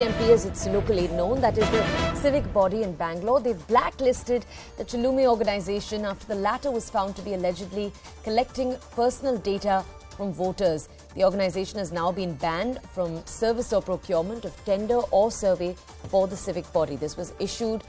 BBMP, as it's locally known, that is the civic body in Bangalore. They've blacklisted the Chilume organization after the latter was found to be allegedly collecting personal data from voters. The organization has now been banned from service or procurement of tender or survey for the civic body. This was issued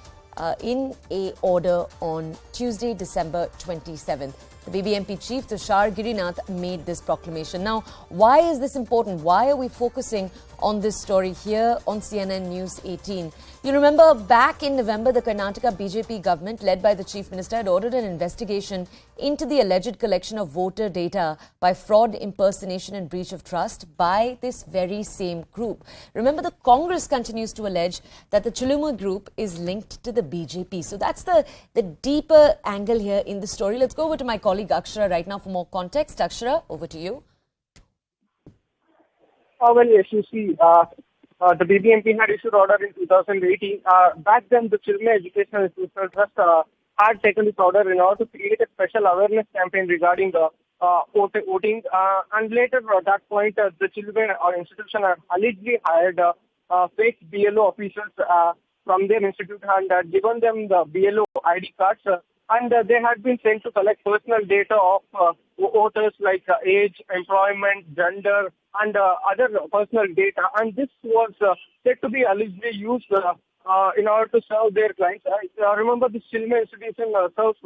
in a order on Tuesday, December 27th. The BBMP chief, Tushar Girinath, made this proclamation. Now, why is this important? Why are we focusing on this story here on CNN News 18? You remember back in November, the Karnataka BJP government, led by the chief minister, had ordered an investigation into the alleged collection of voter data by fraud, impersonation and breach of trust by this very same group. Remember, the Congress continues to allege that the Chilume group is linked to the BJP. So that's the deeper angle here in the story. Let's go over to my colleague Akshara right now for more context. Akshara, over to you. Well, yes, you see, the BBMP had issued order in 2018. Back then, the Chilume Educational Institutional Trust had taken this order in order to create a special awareness campaign regarding the voting. And later, at that point, the Chilume institution had allegedly hired fake BLO officials from their institute and had given them the BLO ID cards. And they had been sent to collect personal data of voters like age, employment, gender, and other personal data. And this was said to be allegedly used in order to serve their clients. Remember, this Chilume institution serves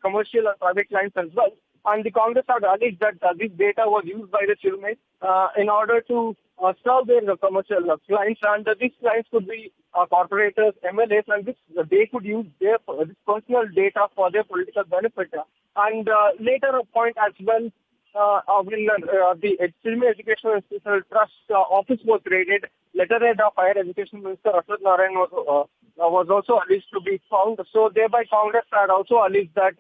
commercial and private clients as well. And the Congress had alleged that this data was used by the Chilume in order to serve their commercial clients. And these clients could be corporators, MLAs, and they could use their this personal data for their political benefit. And later a point as well, when the Chilume Educational Institutional Trust office was raided, letterhead of Higher Education Minister Ashwat Narayan was also alleged to be found. So thereby Congress had also alleged that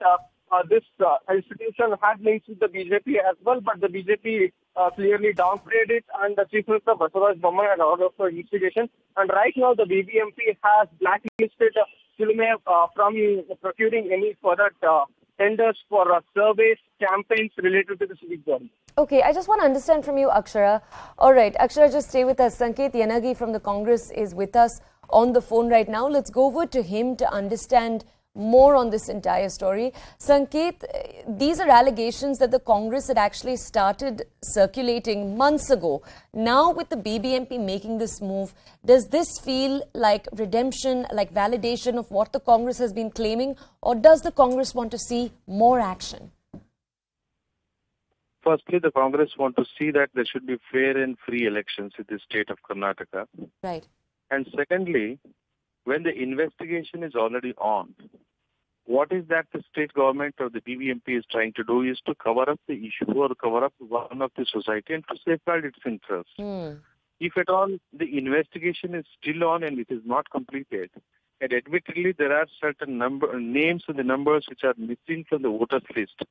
this institution had links with the BJP as well, but the BJP clearly downgraded it, and the Chief Minister Basuraj Bommai had ordered for investigation. And right now, the BBMP has blacklisted Chilume from procuring any further tenders for surveys, campaigns related to the civic body. Okay, I just want to understand from you, Akshara. All right, Akshara, just stay with us. Sanket Yenagi from the Congress is with us on the phone right now. Let's go over to him to understand more on this entire story. Sanket, these are allegations that the Congress had actually started circulating months ago. Now with the BBMP making this move, does this feel like redemption, like validation of what the Congress has been claiming, or does the Congress want to see more action? Firstly, the Congress want to see that there should be fair and free elections in the state of Karnataka. Right. And secondly, when the investigation is already on, what is that the state government or the BBMP is trying to do is to cover up the issue or cover up one of the society and to safeguard its interests. If at all the investigation is still on and it is not completed, and admittedly there are certain names and the numbers which are missing from the voters list,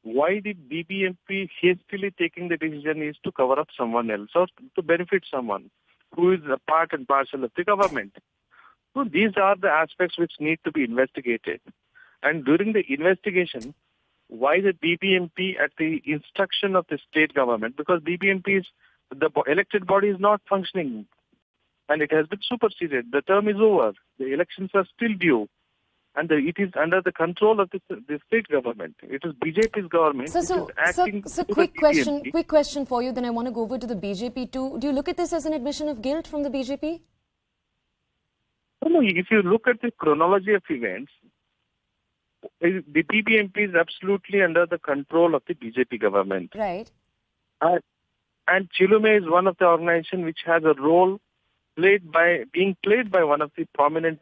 why the BBMP hastily taking the decision is to cover up someone else or to benefit someone who is a part and parcel of the government? So these are the aspects which need to be investigated. And during the investigation, why the BBMP at the instruction of the state government, because BBMP is, the elected body is not functioning and it has been superseded. The term is over. The elections are still due. And it is under the control of the state government. It is BJP's government which is acting. So quick question for you, then I want to go over to the BJP too. Do you look at this as an admission of guilt from the BJP? No, if you look at the chronology of events, the BBMP is absolutely under the control of the BJP government. Right. And Chilume is one of the organizations which has a role being played by one of the prominent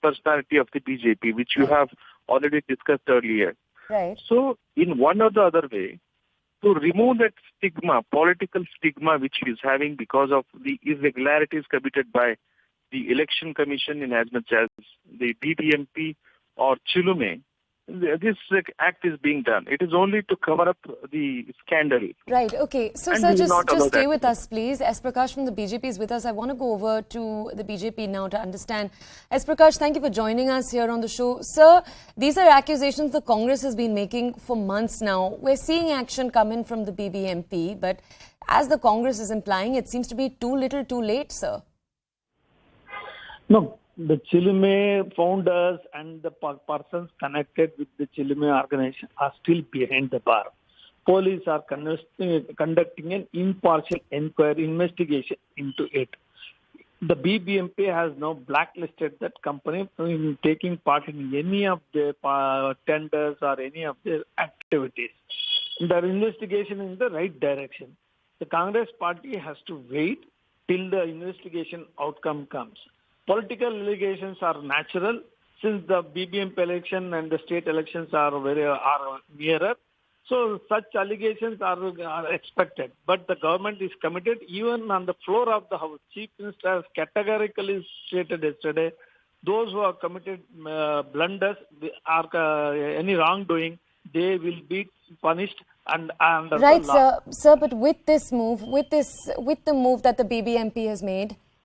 personality of the BJP, which you have already discussed earlier. Right. So, in one or the other way, to remove that stigma, political stigma, which he is having because of the irregularities committed by the Election Commission in as much as the BBMP or Chilume, this act is being done. It is only to cover up the scandal. Right, okay. So, sir, just stay with us, please. S. Prakash from the BJP is with us. I want to go over to the BJP now to understand. S. Prakash, thank you for joining us here on the show. Sir, these are accusations the Congress has been making for months now. We're seeing action come in from the BBMP, but as the Congress is implying, it seems to be too little too late, sir. No, the Chilume founders and the persons connected with the Chilume organization are still behind the bar. Police are conducting an impartial investigation into it. The BBMP has now blacklisted that company from taking part in any of their tenders or any of their activities. Their investigation is in the right direction. The Congress party has to wait till the investigation outcome comes. Political allegations are natural since the BBMP election and the state elections are nearer. So such allegations are expected. But the government is committed. Even on the floor of the House, Chief Minister has categorically stated yesterday, those who have committed blunders or any wrongdoing, they will be punished and under Right, the law. sir. Sir, but with this move, with the move that the BBMP has made,